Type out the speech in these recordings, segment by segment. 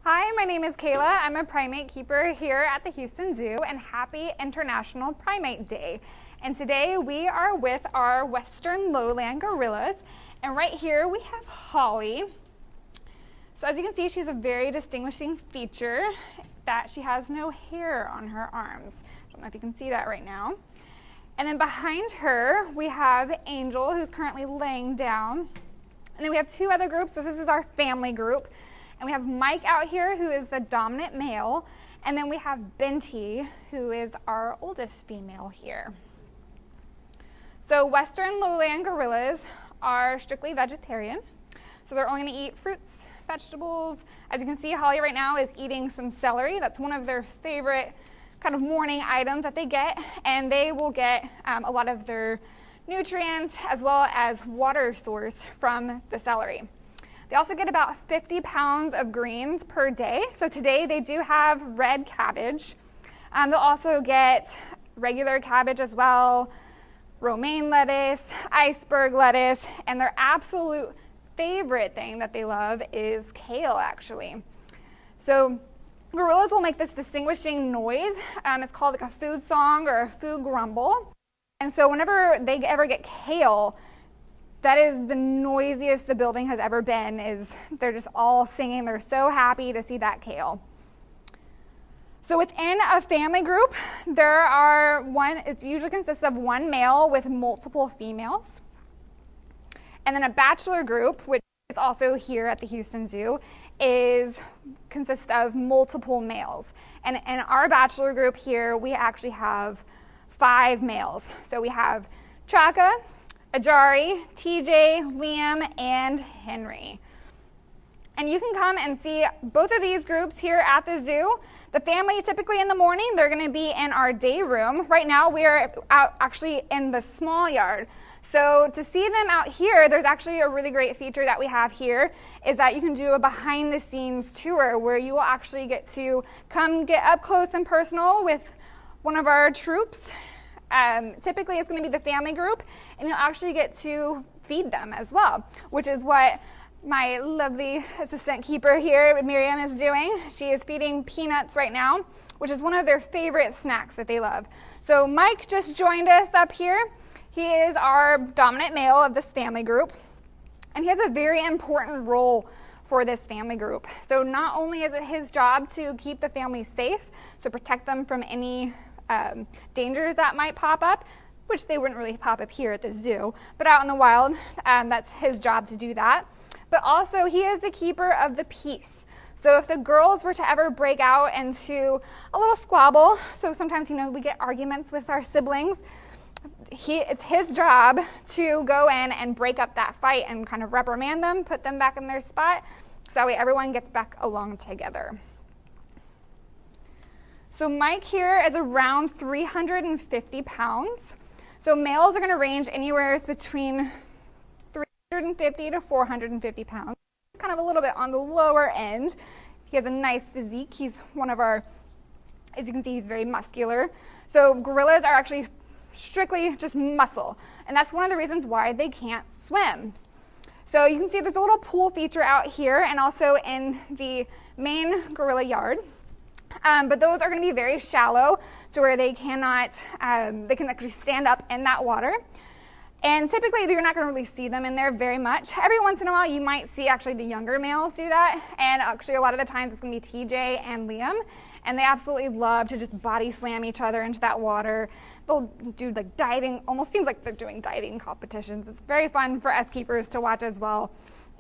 Hi, my name is Kayla. I'm a primate keeper here at the Houston Zoo, and happy International Primate Day. And today we are with our western lowland gorillas, and right here we have Holly. So as you can see, she's a very distinguishing feature that she has no hair on her arms. I don't know if you can see that right now. And then behind her we have Angel, who's currently laying down. And then we have two other groups. So this is our family group. And we have Mike out here, who is the dominant male. And then we have Binti, who is our oldest female here. So western lowland gorillas are strictly vegetarian. So they're only going to eat fruits, vegetables. As you can see, Holly right now is eating some celery. That's one of their favorite kind of morning items that they get. And they will get a lot of their nutrients as well as water source from the celery. They also get about 50 pounds of greens per day. So today they do have red cabbage. They'll also get regular cabbage as well, romaine lettuce, iceberg lettuce, and their absolute favorite thing that they love is kale, actually. So gorillas will make this distinguishing noise. It's called like a food song or a food grumble. And so whenever they ever get kale, that is the noisiest the building has ever been. They're just all singing. They're so happy to see that kale. So within a family group, it usually consists of one male with multiple females. And then a bachelor group, which is also here at the Houston Zoo, consists of multiple males. And in our bachelor group here, we actually have 5 males. So we have Chaka, Ajari, TJ, Liam, and Henry. And you can come and see both of these groups here at the zoo. The family, typically in the morning, they're going to be in our day room. Right now, we are out actually in the small yard. So to see them out here, there's actually a really great feature that we have here, is that you can do a behind the scenes tour where you will actually get to come get up close and personal with one of our troops. Typically it's going to be the family group, and you'll actually get to feed them as well, which is what my lovely assistant keeper here, Miriam, is doing. She is feeding peanuts right now, which is one of their favorite snacks that they love. So Mike just joined us up here. He is our dominant male of this family group, and he has a very important role for this family group. So not only is it his job to keep the family safe, so protect them from any dangers that might pop up, which they wouldn't really pop up here at the zoo, but out in the wild, that's his job to do that. But also he is the keeper of the peace. So if the girls were to ever break out into a little squabble, so sometimes we get arguments with our siblings, it's his job to go in and break up that fight and kind of reprimand them, put them back in their spot, so that way everyone gets back along together. So Mike here is around 350 pounds. So males are going to range anywhere between 350 to 450 pounds. Kind of a little bit on the lower end. He has a nice physique. He's one of our, as you can see, he's very muscular. So gorillas are actually strictly just muscle. And that's one of the reasons why they can't swim. So you can see there's a little pool feature out here and also in the main gorilla yard. But those are going to be very shallow to where they can actually stand up in that water. And typically you're not going to really see them in there very much. Every once in a while you might see actually the younger males do that. And actually a lot of the times it's going to be TJ and Liam. And they absolutely love to just body slam each other into that water. They'll do like diving, almost seems like they're doing diving competitions. It's very fun for us keepers to watch as well.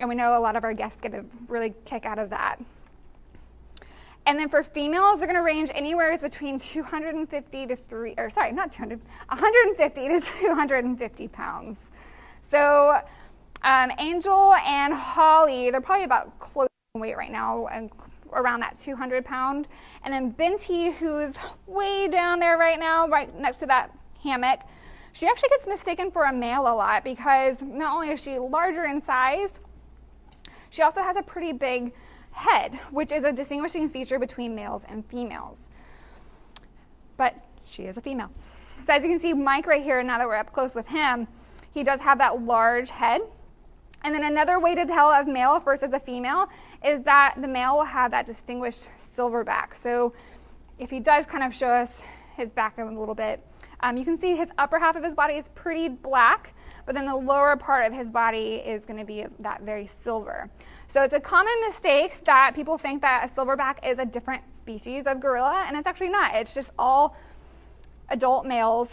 And we know a lot of our guests get a really kick out of that. And then for females, they're going to range anywhere between 150 to 250 pounds. So Angel and Holly, they're probably about close in weight right now, and around that 200 pound. And then Binti, who's way down there right now, right next to that hammock, she actually gets mistaken for a male a lot because not only is she larger in size, she also has a pretty big head, which is a distinguishing feature between males and females. But she is a female. So as you can see, Mike right here, now that we're up close with him, he does have that large head. And then another way to tell a male versus a female is that the male will have that distinguished silver back. So if he does kind of show us his back a little bit, you can see his upper half of his body is pretty black, but then the lower part of his body is going to be that very silver. So it's a common mistake that people think that a silverback is a different species of gorilla, and it's actually not. It's just all adult males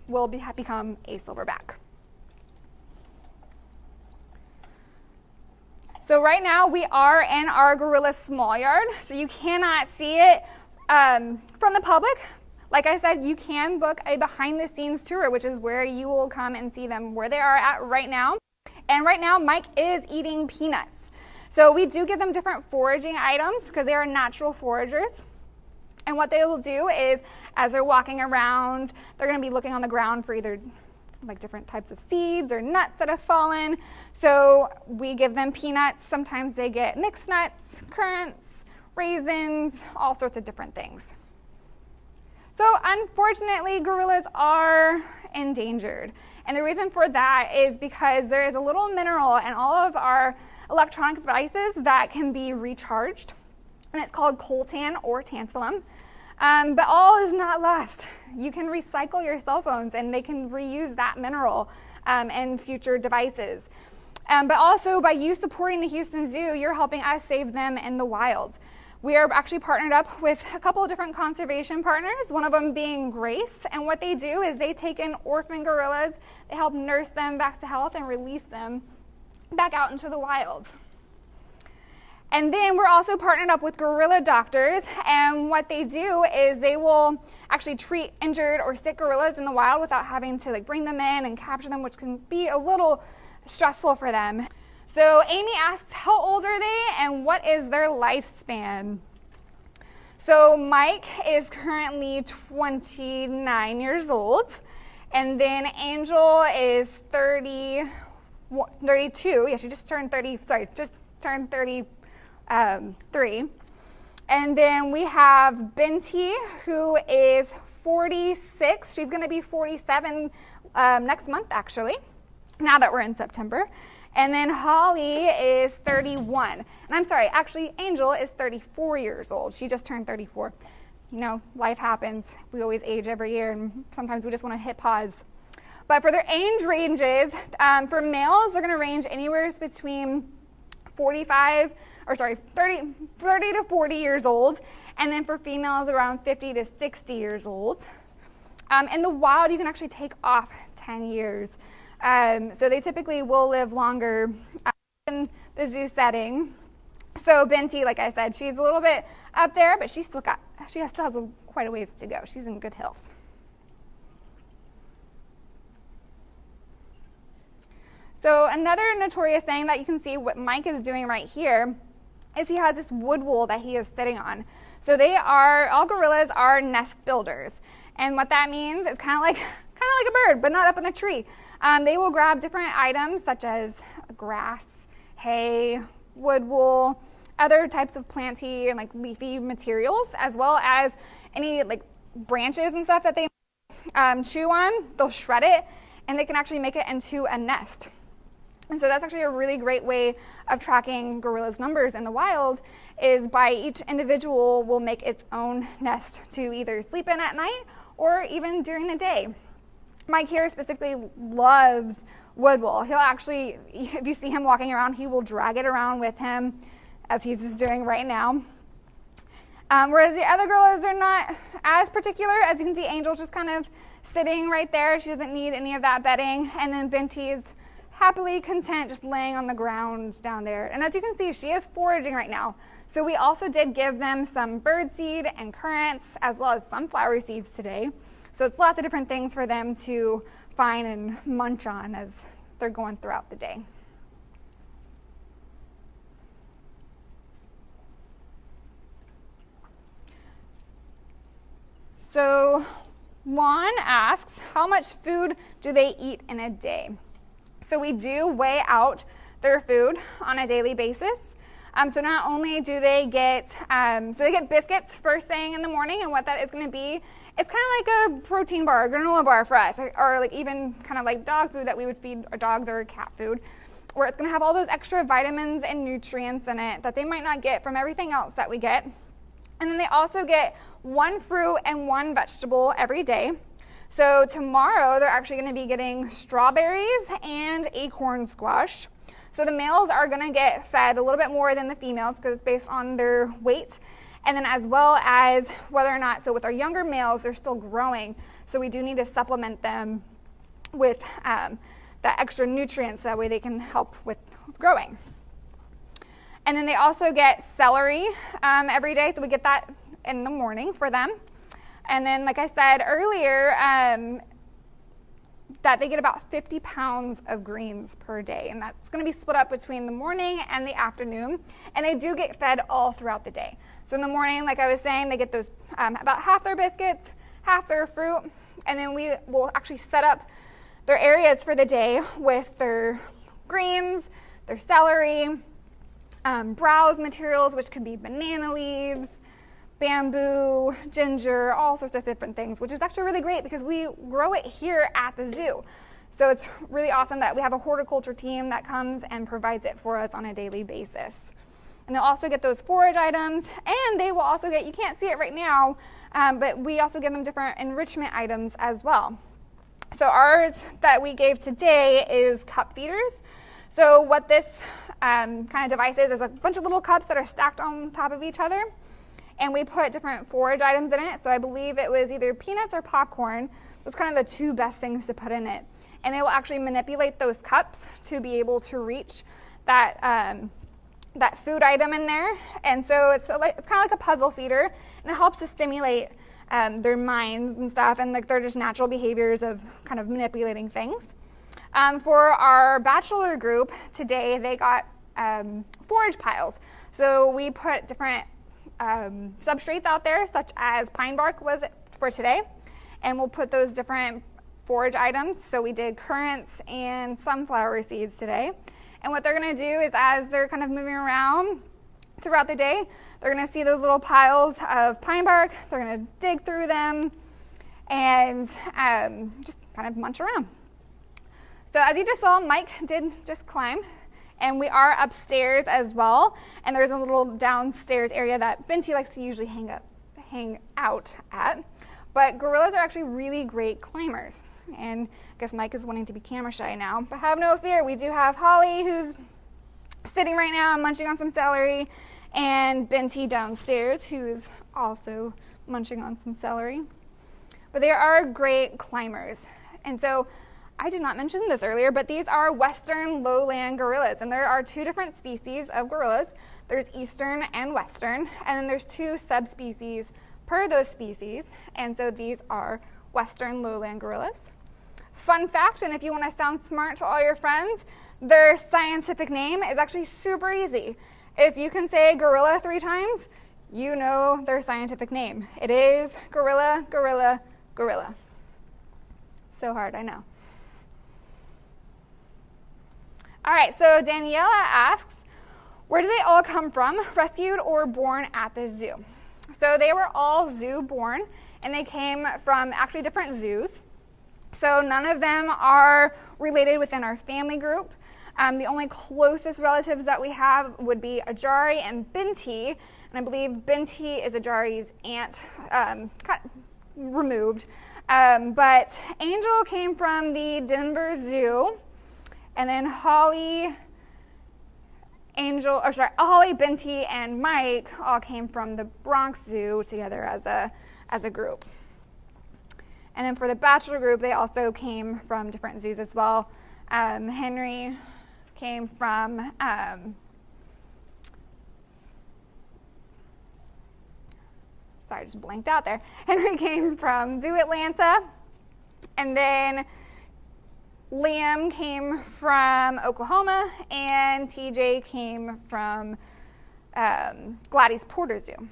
will become a silverback. So right now we are in our gorilla small yard, so you cannot see it from the public. Like I said, you can book a behind-the-scenes tour, which is where you will come and see them where they are at right now. And right now, Mike is eating peanuts. So we do give them different foraging items because they are natural foragers. And what they will do is, as they're walking around, they're going to be looking on the ground for either like different types of seeds or nuts that have fallen. So we give them peanuts. Sometimes they get mixed nuts, currants, raisins, all sorts of different things. So unfortunately, gorillas are endangered. And the reason for that is because there is a little mineral in all of our electronic devices that can be recharged. And it's called coltan or tantalum. But all is not lost. You can recycle your cell phones and they can reuse that mineral in future devices. But also by you supporting the Houston Zoo, you're helping us save them in the wild. We are actually partnered up with a couple of different conservation partners, one of them being Grace. And what they do is they take in orphan gorillas, they help nurse them back to health and release them back out into the wild. And then we're also partnered up with gorilla doctors, and what they do is they will actually treat injured or sick gorillas in the wild without having to bring them in and capture them, which can be a little stressful for them. So Amy asks, how old are they and what is their lifespan? So Mike is currently 29 years old, and then Angel is 32. Yeah, she just turned 33. And then we have Binti, who is 46. She's going to be 47 next month, actually, now that we're in September. And then Holly is 31. And I'm sorry, actually, Angel is 34 years old. She just turned 34. You know, life happens. We always age every year, and sometimes we just want to hit pause. But for their age ranges, for males, they're going to range anywhere between 30 to 40 years old. And then for females, around 50 to 60 years old. In the wild, you can actually take off 10 years. So they typically will live longer in the zoo setting. So Binti, like I said, she's a little bit up there, but she still has quite a ways to go. She's in good health. So another notorious thing that you can see what Mike is doing right here is he has this wood wool that he is sitting on. So all gorillas are nest builders. And what that means is kind of like a bird, but not up in a tree. They will grab different items such as grass, hay, wood wool, other types of planty and leafy materials, as well as any branches and stuff that they chew on. They'll shred it, and they can actually make it into a nest. And so that's actually a really great way of tracking gorillas' numbers in the wild, is by each individual will make its own nest to either sleep in at night or even during the day. Mike here specifically loves wood wool. He'll actually, if you see him walking around, he will drag it around with him, as he's just doing right now. Whereas the other gorillas are not as particular. As you can see, Angel's just kind of sitting right there. She doesn't need any of that bedding. And then Binti is happily content just laying on the ground down there. And as you can see, she is foraging right now. So we also did give them some birdseed and currants, as well as sunflower seeds today. So it's lots of different things for them to find and munch on as they're going throughout the day. So Juan asks, how much food do they eat in a day? So we do weigh out their food on a daily basis. So not only do they get, biscuits first thing in the morning, and what that is going to be, it's kind of like a protein bar, a granola bar for us, or even kind of like dog food that we would feed our dogs or cat food. where it's going to have all those extra vitamins and nutrients in it that they might not get from everything else that we get. And then they also get 1 fruit and 1 vegetable every day. So tomorrow they're actually going to be getting strawberries and acorn squash. So the males are going to get fed a little bit more than the females because it's based on their weight. And then as well as whether or not, so with our younger males, they're still growing. So we do need to supplement them with that extra nutrients, so that way they can help with growing. And then they also get celery every day, so we get that in the morning for them. And then, like I said earlier, that they get about 50 pounds of greens per day, and that's going to be split up between the morning and the afternoon, and they do get fed all throughout the day. So in the morning, like I was saying, they get those about half their biscuits, half their fruit, and then we will actually set up their areas for the day with their greens, their celery, browse materials, which could be banana leaves, bamboo, ginger, all sorts of different things, which is actually really great because we grow it here at the zoo. So it's really awesome that we have a horticulture team that comes and provides it for us on a daily basis. And they'll also get those forage items, and they will also get, you can't see it right now, but we also give them different enrichment items as well. So ours that we gave today is cup feeders. So what this kind of device is a bunch of little cups that are stacked on top of each other. And we put different forage items in it. So I believe it was either peanuts or popcorn. Those kind of the 2 best things to put in it. And they will actually manipulate those cups to be able to reach that that food item in there. And so it's kind of like a puzzle feeder, and it helps to stimulate their minds and stuff, and like their just natural behaviors of kind of manipulating things. For our bachelor group today, they got forage piles. So we put different substrates out there, such as pine bark was for today, and we'll put those different forage items. So we did currants and sunflower seeds today. And what they're going to do is, as they're kind of moving around throughout the day, they're going to see those little piles of pine bark. They're going to dig through them and just kind of munch around. So as you just saw, Mike did just climb, and we are upstairs as well. And there's a little downstairs area that Binti likes to usually hang out at. But gorillas are actually really great climbers. And I guess Mike is wanting to be camera shy now, but have no fear. We do have Holly, who's sitting right now munching on some celery, and Binti downstairs, who's also munching on some celery. But they are great climbers. And so I did not mention this earlier, but these are western lowland gorillas, and there are 2 different species of gorillas. There's eastern and western, and then there's 2 subspecies per those species, and so these are western lowland gorillas. Fun fact, and if you want to sound smart to all your friends, their scientific name is actually super easy. If you can say gorilla 3 times, you know their scientific name. It is gorilla, gorilla, gorilla. So hard, I know. All right, so Daniela asks, where do they all come from, rescued or born at the zoo? So they were all zoo born, and they came from actually different zoos. So none of them are related within our family group. The only closest relatives that we have would be Ajari and Binti, and I believe Binti is Ajari's aunt, removed. But Angel came from the Denver Zoo, and then Holly, Binti, and Mike all came from the Bronx Zoo together as a group. And then for the bachelor group, they also came from different zoos as well. Henry came from sorry, I just blanked out there. Henry came from Zoo Atlanta, and then Liam came from Oklahoma, and TJ came from Gladys Porter Zoo.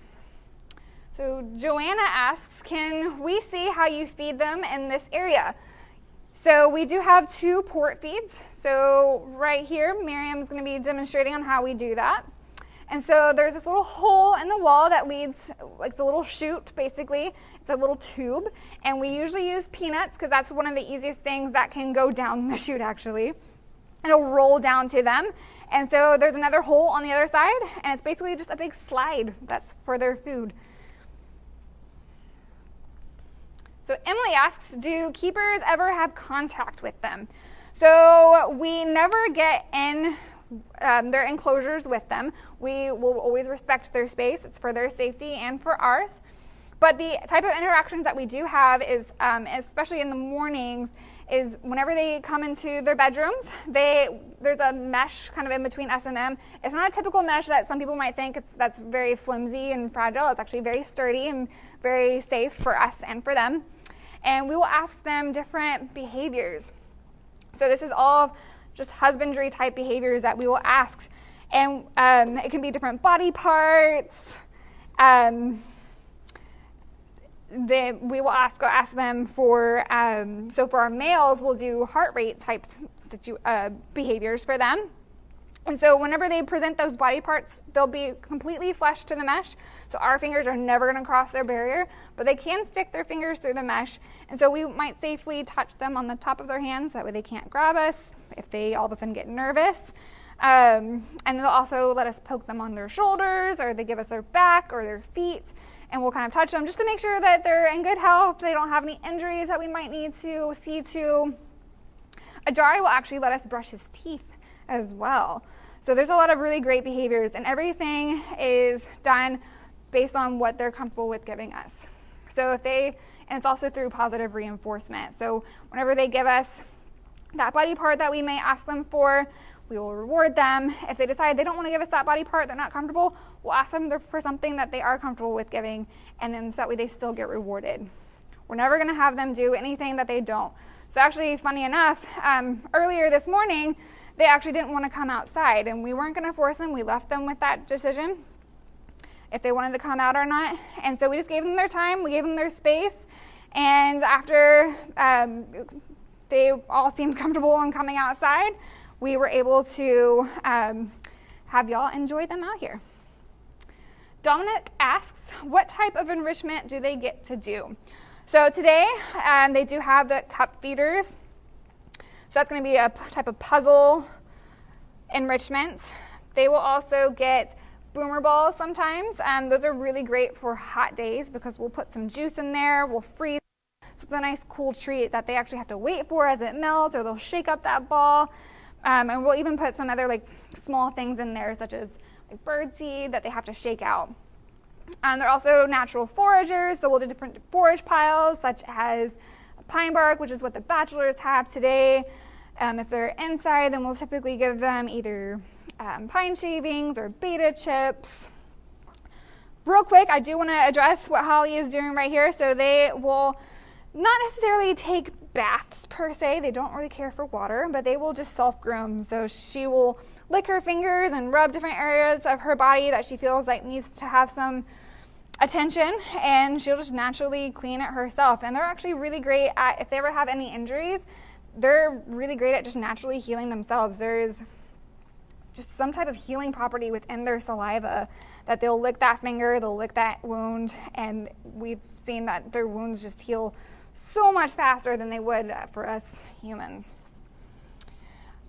So Joanna asks, can we see how you feed them in this area? So we do have 2 port feeds. So right here, Miriam's going to be demonstrating on how we do that. And so there's this little hole in the wall that leads, like the little chute, basically. It's a little tube. And we usually use peanuts because that's one of the easiest things that can go down the chute, actually. it'll roll down to them. And so there's another hole on the other side, and it's basically just a big slide that's for their food. So Emily asks, do keepers ever have contact with them? So we never get in their enclosures with them. We will always respect their space. It's for their safety and for ours. But the type of interactions that we do have is, especially in the mornings, is whenever they come into their bedrooms, there's a mesh kind of in between us and them. It's not a typical mesh that some people might think that's very flimsy and fragile. It's actually very sturdy and very safe for us and for them. And we will ask them different behaviors. So this is all just husbandry type behaviors that we will ask. And it can be different body parts. We will ask them for, so for our males, we'll do heart rate type behaviors for them. And so whenever they present those body parts, they'll be completely flush to the mesh. So our fingers are never going to cross their barrier, but they can stick their fingers through the mesh. And so we might safely touch them on the top of their hands. That way they can't grab us if they all of a sudden get nervous. And they'll also let us poke them on their shoulders, or they give us their back or their feet. And we'll kind of touch them just to make sure that they're in good health. They don't have any injuries that we might need to see to. Ajari will actually let us brush his teeth as well. So there's a lot of really great behaviors, and everything is done based on what they're comfortable with giving us. So and it's also through positive reinforcement. So whenever they give us that body part that we may ask them for, we will reward them. If they decide they don't want to give us that body part, they're not comfortable, we'll ask them for something that they are comfortable with giving, and then so that way they still get rewarded. We're never going to have them do anything that they don't. So actually, funny enough, earlier this morning, they actually didn't want to come outside, and we weren't going to force them. We left them with that decision, if they wanted to come out or not. And so we just gave them their time, we gave them their space, and after they all seemed comfortable in coming outside, we were able to have y'all enjoy them out here. Dominic asks, what type of enrichment do they get to do? So today, they do have the cup feeders. So that's going to be a type of puzzle enrichment. They will also get boomer balls sometimes. Those are really great for hot days because we'll put some juice in there, we'll freeze. So it's a nice cool treat that they actually have to wait for as it melts, or they'll shake up that ball. And we'll even put some other small things in there, such as birdseed that they have to shake out. They're also natural foragers, so we'll do different forage piles, such as pine bark, which is what the bachelors have today. If they're inside, then we'll typically give them either pine shavings or beta chips. Real quick, I do want to address what Holly is doing right here. So they will not necessarily take baths per se. They don't really care for water, but they will just self-groom. So she will lick her fingers and rub different areas of her body that she feels like needs to have some attention, and she'll just naturally clean it herself. And they're actually really great at, if they ever have any injuries, they're really great at just naturally healing themselves. There's just some type of healing property within their saliva that they'll lick that finger, they'll lick that wound, and we've seen that their wounds just heal so much faster than they would for us humans.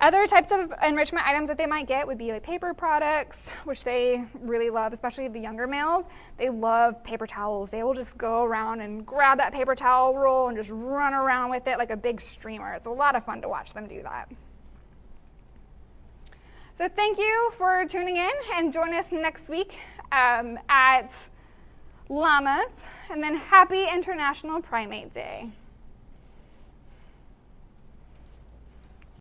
Other types of enrichment items that they might get would be like paper products, which they really love, especially the younger males. They love paper towels. They will just go around and grab that paper towel roll and just run around with it like a big streamer. It's a lot of fun to watch them do that. So thank you for tuning in, and join us next week at Llamas, and then happy International Primate Day.